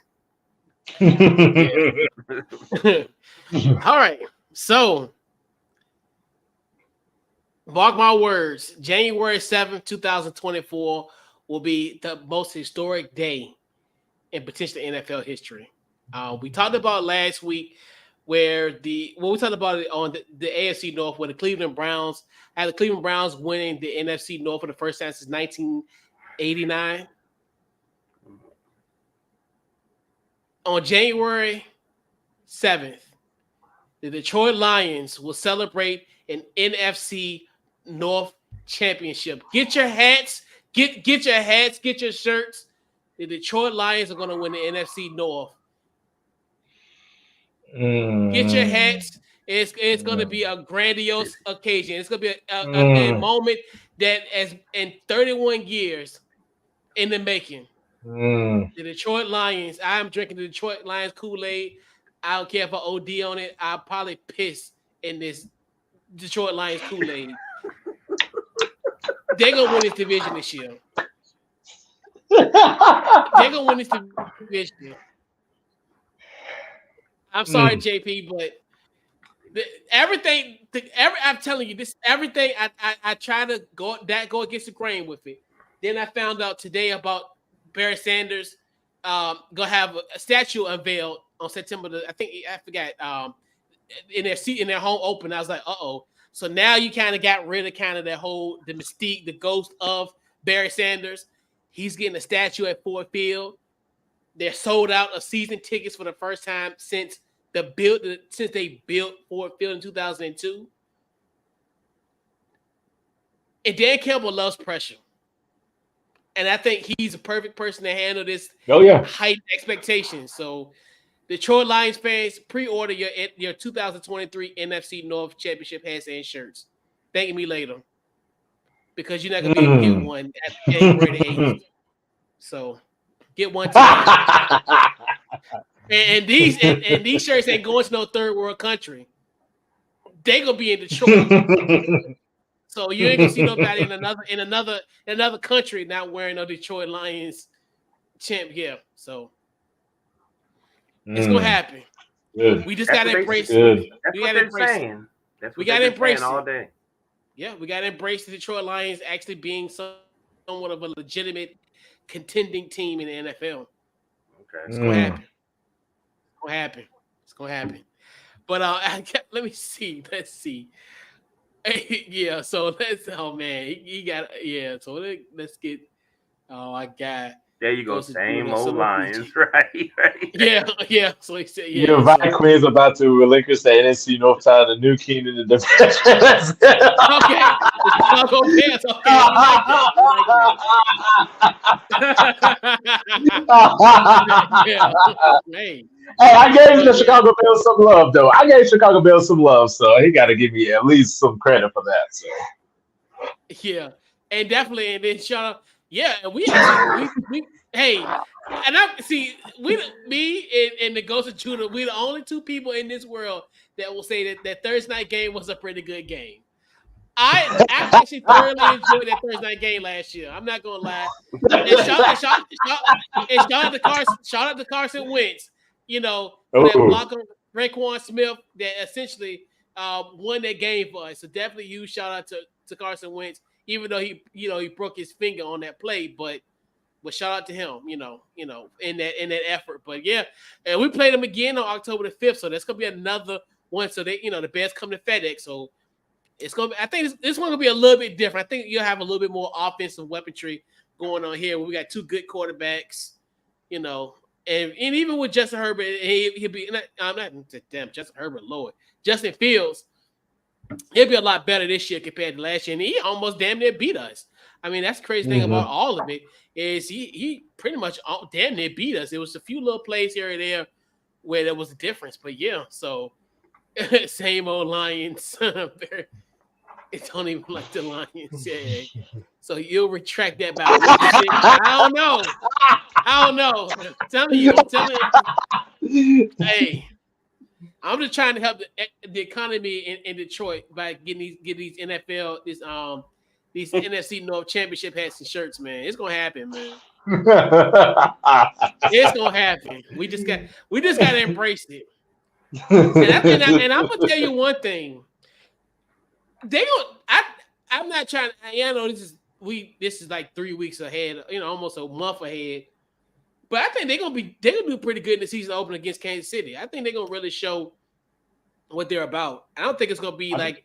Speaker 1: All right. So mark my words, January 7th, 2024 will be the most historic day in potential NFL history. We talked about last week where we talked about it on the AFC North, where the Cleveland Browns had the Cleveland Browns winning the NFC North for the first time since 1989. On January 7th, the Detroit Lions will celebrate an NFC North championship. Get your hats, get your hats, get your shirts. The Detroit Lions are going to win the NFC North. Get your hats. It's going to be a grandiose occasion. It's going to be a moment that, as in 31 years in the making. The Detroit Lions. I'm drinking the Detroit Lions Kool-Aid. I don't care if I OD on it. I'll probably piss in this Detroit Lions Kool-Aid. They're going to win this division this year. They're going to win this division. I'm sorry, JP, but I'm telling you, this everything. I try to go against the grain with it. Then I found out today about Barry Sanders gonna have a statue unveiled on September. I forgot. In their home open, I was like, uh-oh. So now you kind of got rid of the mystique, the ghost of Barry Sanders. He's getting a statue at Ford Field. They're sold out of season tickets for the first time since they built Ford Field in 2002. And Dan Campbell loves pressure. And I think he's a perfect person to handle this heightened expectations. So Detroit Lions fans, pre-order your 2023 NFC North Championship hats and shirts. Thank me later. Because you're not going to be able to get one at January the 8th. So get one today. and these shirts ain't going to no third world country. They going to be in Detroit. So you ain't gonna see nobody in another country not wearing a Detroit Lions champ. Yeah, so it's gonna happen.
Speaker 2: Good.
Speaker 1: We just gotta embrace it.
Speaker 3: That's what they're saying.
Speaker 1: We gotta embrace it
Speaker 3: all day.
Speaker 1: Yeah, we gotta embrace the Detroit Lions actually being somewhat of a legitimate contending team in the NFL.
Speaker 3: Okay,
Speaker 1: it's gonna happen. It's gonna happen. But let me see. Let's see. Yeah, so let's. Oh man, he got. Yeah, so let's get. Oh, I got.
Speaker 3: There you go. Same old Lions, right?
Speaker 1: Yeah. So he said, yeah.
Speaker 2: Your Vikings about to relinquish the NFC North title, the new king in the division.
Speaker 1: Okay. Chicago Bears. Okay.
Speaker 2: Hey, I gave the Chicago Bears some love, though. I gave Chicago Bears some love, so he got to give me at least some credit for that. So.
Speaker 1: Yeah, and definitely, and then shout out. Yeah, and we hey, and I see me and the Ghost of Judah. We the only two people in this world that will say that Thursday night game was a pretty good game. I actually thoroughly enjoyed that Thursday night game last year. I'm not gonna lie. And shout out to Carson Wentz. You know, that block on Raekwon Smith that essentially won that game for us. So definitely huge shout out to Carson Wentz, even though he broke his finger on that play, but shout out to him, in that effort. But yeah, and we played them again on October the 5th, so that's gonna be another one. So they, the Bears come to FedEx, so it's gonna be, I think this one gonna be a little bit different. I think you'll have a little bit more offensive weaponry going on here. Where we got two good quarterbacks, And even with Justin Herbert, he'll be Justin Herbert, Lord. Justin Fields, he'll be a lot better this year compared to last year. And he almost damn near beat us. I mean, that's the crazy thing about all of it is he pretty much damn near beat us. It was a few little plays here and there where there was a difference. But yeah, so same old Lions. It don't even like the Lions. Yeah. So you'll retract that back. I don't know. I'm telling you. Hey, I'm just trying to help the economy in Detroit by getting these NFL these NFC North Championship hats and shirts, man. It's gonna happen, man. It's gonna happen. We just gotta embrace it. And I'm gonna tell you one thing. I'm not trying. I know this is like 3 weeks ahead, almost a month ahead. But I think they're gonna do pretty good in the season opener against Kansas City. I think they're gonna really show what they're about. I don't think it's gonna be like,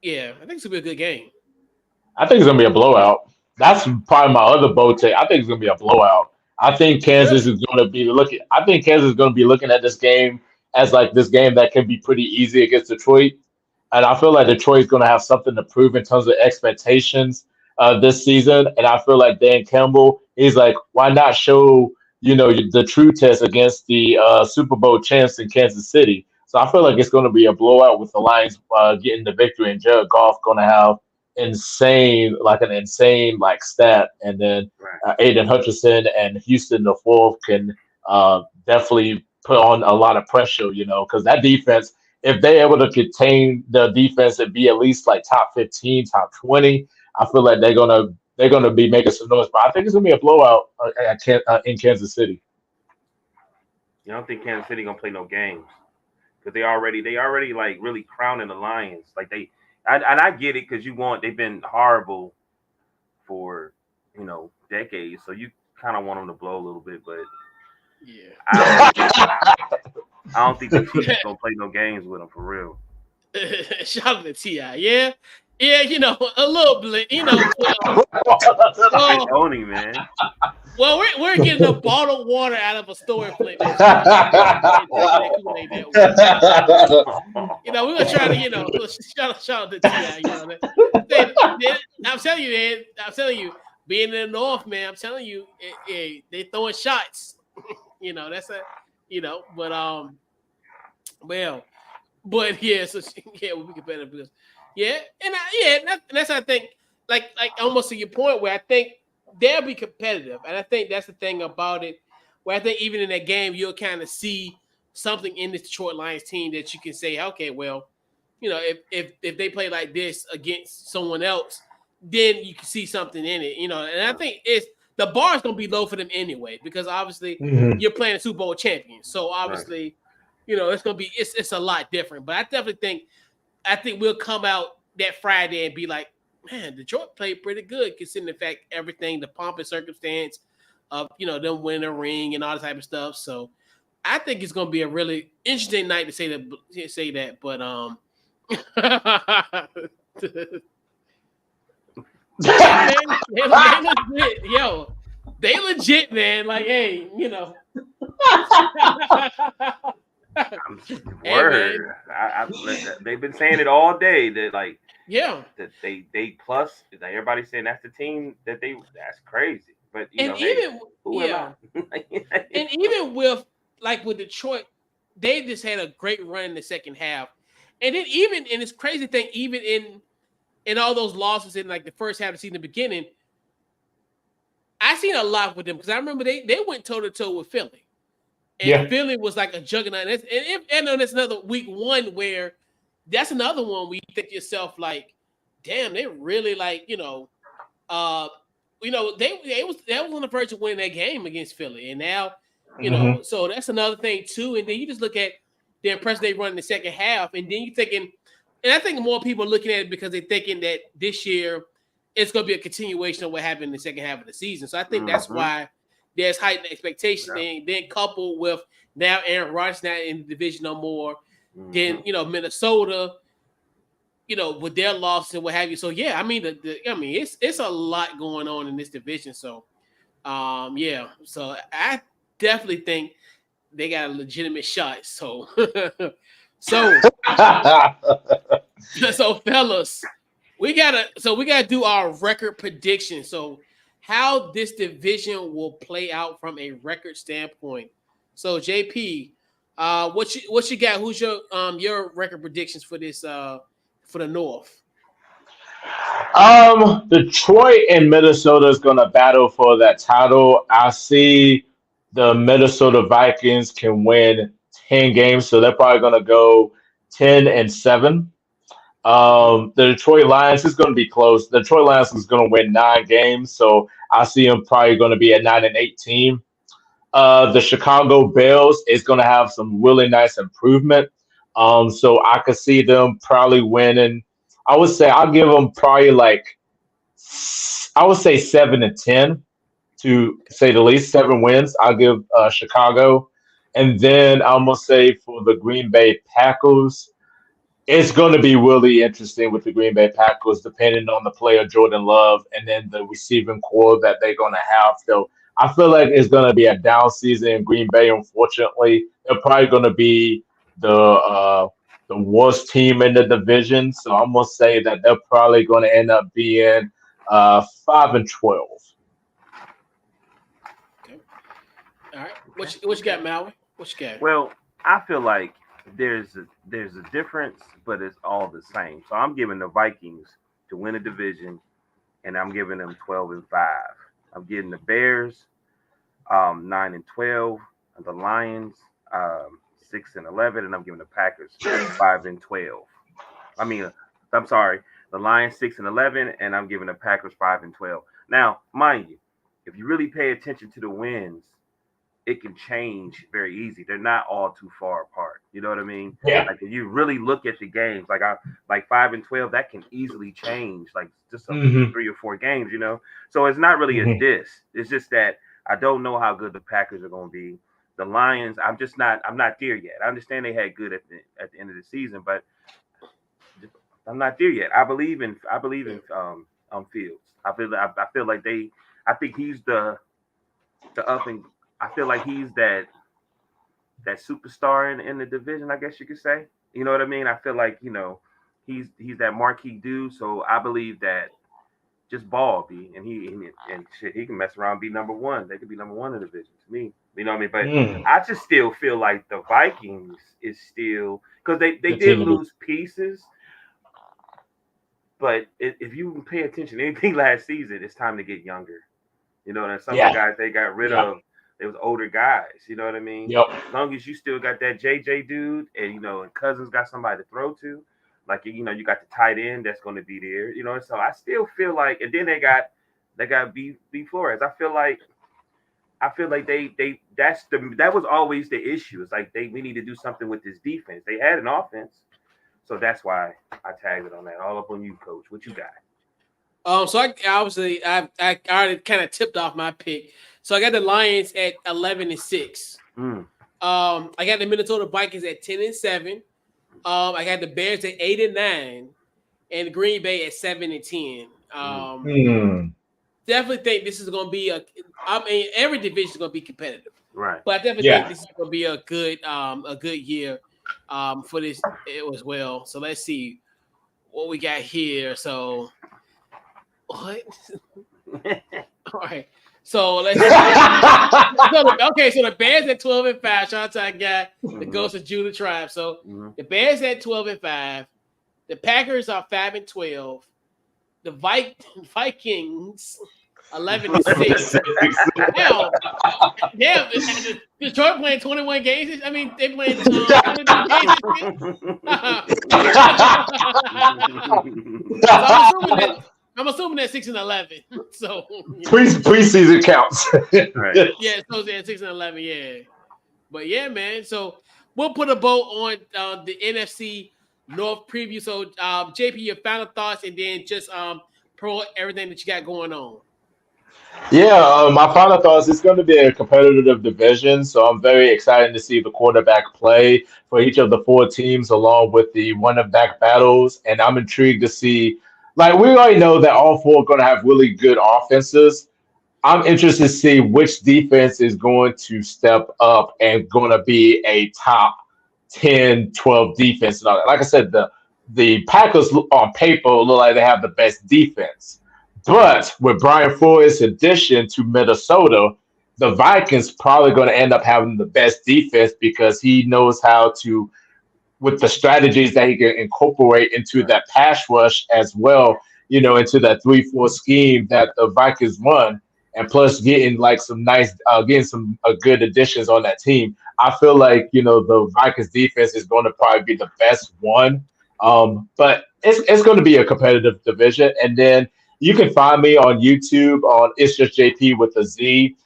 Speaker 1: yeah, I think it's gonna be a good game.
Speaker 2: I think it's gonna be a blowout. That's probably my other bold take. I think it's gonna be a blowout. I think Kansas
Speaker 1: Really?
Speaker 2: is gonna be looking. I think Kansas is gonna be looking at this game as like this game that can be pretty easy against Detroit, and I feel like Detroit's gonna have something to prove in terms of expectations this season. And I feel like Dan Campbell is like, why not show the true test against the Super Bowl champs in Kansas City? So I feel like it's gonna be a blowout with the Lions getting the victory, and Jared Goff gonna have an insane like stat, and then
Speaker 3: Right.
Speaker 2: Aiden Hutchinson and Houston the fourth can definitely put on a lot of pressure, because that defense, if they're able to contain the defense and be at least like top 15, top 20, I feel like they're gonna be making some noise. But I think it's gonna be a blowout in Kansas City.
Speaker 3: You don't think Kansas City gonna play no games because they already like really crowning the Lions. Like I get it because they've been horrible for decades, so you kind of want them to blow a little bit, but
Speaker 1: Yeah.
Speaker 3: I don't think the Chiefs gonna play no games with them for real.
Speaker 1: Shout out to T.I. Yeah. Yeah, a little bit,
Speaker 3: It's
Speaker 1: well,
Speaker 3: only man.
Speaker 1: well, we're getting a bottled water out of a store in Flint. We're gonna try to, shout out to T.I. I'm telling you, being in the North, man, I'm telling you, they throwing shots. That's but yeah, so we'll be competitive because that's I think like almost to your point where I think they'll be competitive, and I think that's the thing about it. Where I think even in that game you'll kind of see something in this Detroit Lions team that you can say, okay, well, if they play like this against someone else, then you can see something in it, and I think the bar is going to be low for them anyway because obviously you're playing a Super Bowl champion, so obviously. Right. It's gonna be it's a lot different, but I definitely think we'll come out that Friday and be like, man, Detroit played pretty good considering the fact everything, the pomp and circumstance of them winning a ring and all that type of stuff. So I think it's gonna be a really interesting night to say that. But they legit, man. Like, hey,
Speaker 3: Word. They've been saying it all day that that they plus that everybody's saying that's the team that's crazy. But
Speaker 1: and even with Detroit, they just had a great run in the second half, and then and it's crazy thing even in all those losses in like the first half of the season, the beginning, I seen a lot with them because I remember they went toe to toe with Philly. And Philly was like a juggernaut. And that's another week one where that's another one where you think to yourself like, damn, they really they was on the verge of winning that game against Philly. And now, so that's another thing too. And then you just look at the impression they run in the second half, and then you're thinking, and I think more people are looking at it because they're thinking that this year it's gonna be a continuation of what happened in the second half of the season. So I think that's why there's heightened expectation, then coupled with now Aaron Rodgers not in the division no more. Then Minnesota, with their loss and what have you. So yeah, I mean it's a lot going on in this division. So so I definitely think they got a legitimate shot. So so fellas, we gotta do our record prediction. So how this division will play out from a record standpoint. So JP, what you got? Who's your record predictions for this for the North?
Speaker 2: Detroit and Minnesota is gonna battle for that title. I see the Minnesota Vikings can win 10 games, so they're probably gonna go 10-7. The Detroit Lions is going to be close. The Detroit Lions is going to win 9 games, so I see them probably going to be a 9-8 team. The Chicago Bears is going to have some really nice improvement. So I could see them probably winning. I would say I'll give them probably 7-10 to say the least. 7 wins. I'll give Chicago, and then I'm gonna say for the Green Bay Packers. it's going to be really interesting with the Green Bay Packers, depending on the player Jordan Love and then the receiving core that they're going to have. So I feel like it's going to be a down season in Green Bay. Unfortunately, they're probably going to be the worst team in the division. So I'm gonna say that they're probably going to end up being 5-12.
Speaker 1: Okay. All right. What you got, Maui? What you got?
Speaker 3: Well, I feel like there's a difference, but it's all the same. So I'm giving the Vikings to win a division, and I'm giving them 12-5. I'm giving the Bears 9-12, and the Lions 6-11, and I'm giving the Packers 5-12. I'm sorry, the Lions 6-11, and I'm giving the Packers 5-12. Now, mind you, if you really pay attention to the wins, it can change very easy. They're not all too far apart. You know what I mean?
Speaker 2: Yeah.
Speaker 3: Like if you really look at the games, like 5-12, that can easily change, like just 3 or 4 games. You know, so it's not really a diss. It's just that I don't know how good the Packers are going to be. The Lions, I'm not there yet. I understand they had good at the end of the season, but I'm not there yet. I believe in Fields. I feel like I think he's the up and I feel like he's that superstar in the division, I guess you could say. You know what I mean? I feel like, he's that marquee dude. So I believe that just ball B and he can mess around and be number one. They could be number one in the division to me. You know what I mean? But I just still feel like the Vikings is still because they did lose pieces. But if you pay attention to anything last season, it's time to get younger. You know, and some of the guys they got rid of, they was older guys. You know what I mean?
Speaker 2: Yep.
Speaker 3: As long as you still got that JJ dude, and and Cousins got somebody to throw to, like you got the tight end that's going to be there. So I still feel like, and then they got B Flores. I feel like that was always the issue. It's like we need to do something with this defense. They had an offense. So that's why I tagged it on that. All up on you, Coach. What you got?
Speaker 1: So I already kind of tipped off my pick. So I got the Lions at 11-6. I got the Minnesota Vikings at 10-7. I got the Bears at 8-9, and Green Bay at 7-10. Definitely think this is going to be every division is going to be competitive,
Speaker 3: right?
Speaker 1: But I definitely think this is going to be a good year. For this as well. So let's see what we got here. So what? All right. So let's see. So the Bears at 12-5. Shout out to that guy, the Ghost of Judah Tribe. So the Bears at 12-5. The Packers are 5-12. The Vikings 11-6. Damn, Detroit playing 21 games. I mean, they playing 22 games. I'm assuming that 6-11. So
Speaker 2: preseason counts.
Speaker 3: Right.
Speaker 1: Yeah, so they're 6-11. Yeah, but yeah, man. So we'll put a bow on the NFC North preview. So JP, your final thoughts, and then just pro everything that you got going on.
Speaker 2: Yeah, my final thoughts, it's going to be a competitive division, so I'm very excited to see the quarterback play for each of the 4 teams along with the running back battles, and I'm intrigued to see, like we already know that all 4 are going to have really good offenses. I'm interested to see which defense is going to step up and going to be a top 10, 12 defense. Like I said, the Packers on paper look like they have the best defense. But with Brian Flores' addition to Minnesota, the Vikings probably going to end up having the best defense because he knows how to, with the strategies that he can incorporate into that pass rush as well, into that 3-4 scheme that the Vikings run, and plus getting like some good additions on that team. I feel like, the Vikings defense is going to probably be the best one. But it's going to be a competitive division. And then you can find me on YouTube on It's Just JP with a Z.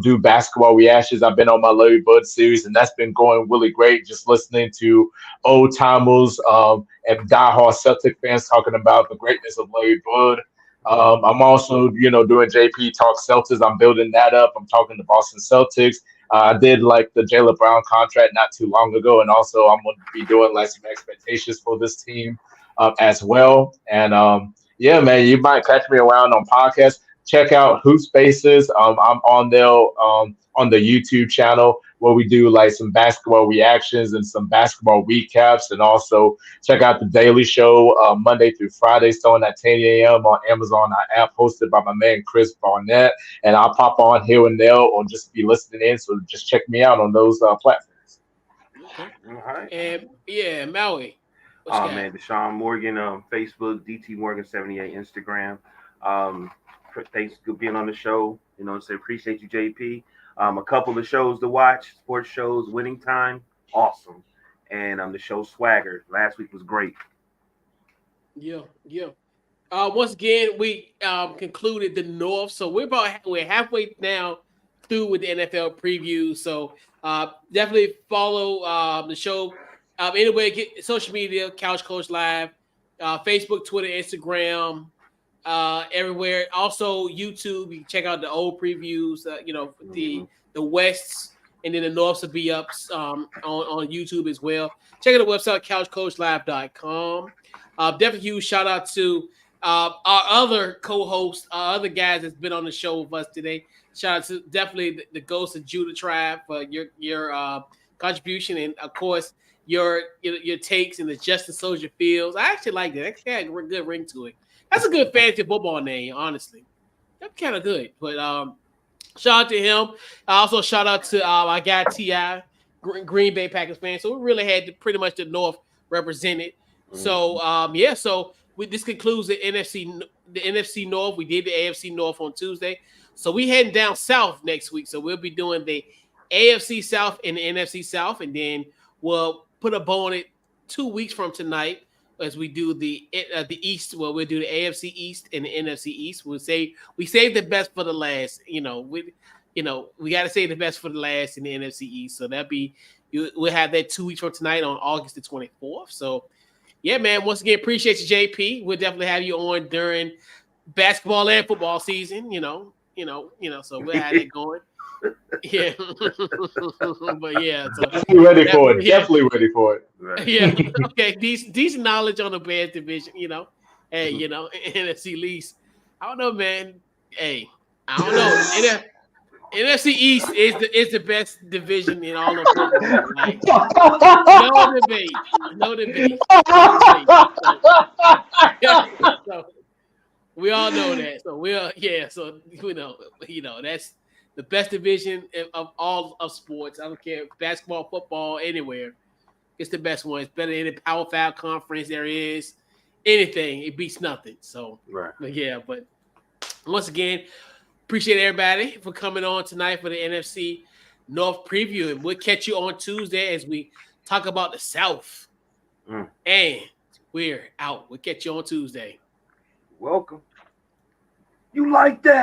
Speaker 2: Do basketball reactions. I've been on my Larry Bird series, and that's been going really great. Just listening to old timers and diehard Celtic fans talking about the greatness of Larry Bird. I'm also, doing JP Talk Celtics. I'm building that up. I'm talking to Boston Celtics. I did like the Jaylen Brown contract not too long ago, and also I'm going to be doing like some expectations for this team as well. And yeah, man, you might catch me around on podcasts. Check out Hoop Spaces. I'm on there on the YouTube channel where we do like some basketball reactions and some basketball recaps, and also check out the Daily Show Monday through Friday, starting at 10 a.m. on Amazon app, hosted by my man Chris Barnett. And I'll pop on here and there or just be listening in. So just check me out on those platforms.
Speaker 1: Okay.
Speaker 3: All right.
Speaker 1: And yeah, Maui.
Speaker 3: Oh man, Deshaun Morgan, Facebook, DT Morgan 78, Instagram. Thanks for being on the show. You know, say appreciate you, JP. A couple of shows to watch, sports shows, Winning Time, awesome, and the show Swagger last week was great.
Speaker 1: Yeah. Once again, we concluded the North, so we're halfway now through with the NFL preview. So definitely follow the show. Anyway, get social media, Couch Coach Live, Facebook, Twitter, Instagram, everywhere. Also YouTube. You can check out the old previews. The Wests and then the Norths will be up on YouTube as well. Check out the website, couchcoachlive.com. Definitely huge shout out to our other co-hosts, our other guys that's been on the show with us today. Shout out to definitely the Ghost of Judah Tribe for your contribution, and of course your takes in the Justin Soldier Fields. I actually like that. That had a good ring to it. That's a good fantasy football name, honestly. That's kind of good. But shout out to him. Also shout out to our guy T.I., Green Bay Packers fan. So we really had pretty much the North represented. So so this concludes the NFC North. We did the AFC North on Tuesday. So we heading down south next week. So we'll be doing the AFC South and the NFC South, and then we'll put a bow on it 2 weeks from tonight as we do the East. Well, we'll do the AFC East and the NFC East. We save the best for the last. We got to save the best for the last in the NFC East. So we'll have that 2 weeks from tonight on August the 24th. So yeah, man. Once again, appreciate you, JP. We'll definitely have you on during basketball and football season. So we'll have that going. Yeah, but yeah, so
Speaker 2: definitely ready for it. Definitely ready for it.
Speaker 3: Right.
Speaker 1: Yeah, okay. Decent knowledge on the Bears division. Hey, NFC least. I don't know, man. Hey, I don't know. NFC East is the best division in all of football. Like, no debate. So, we all know that. So that's the best division of all of sports. I don't care, basketball, football, anywhere. It's the best one. It's better than any Power 5 conference there is. Anything, it beats nothing. So,
Speaker 3: right.
Speaker 1: But once again, appreciate everybody for coming on tonight for the NFC North preview. And we'll catch you on Tuesday as we talk about the South. And we're out. We'll catch you on Tuesday.
Speaker 3: Welcome. You like that?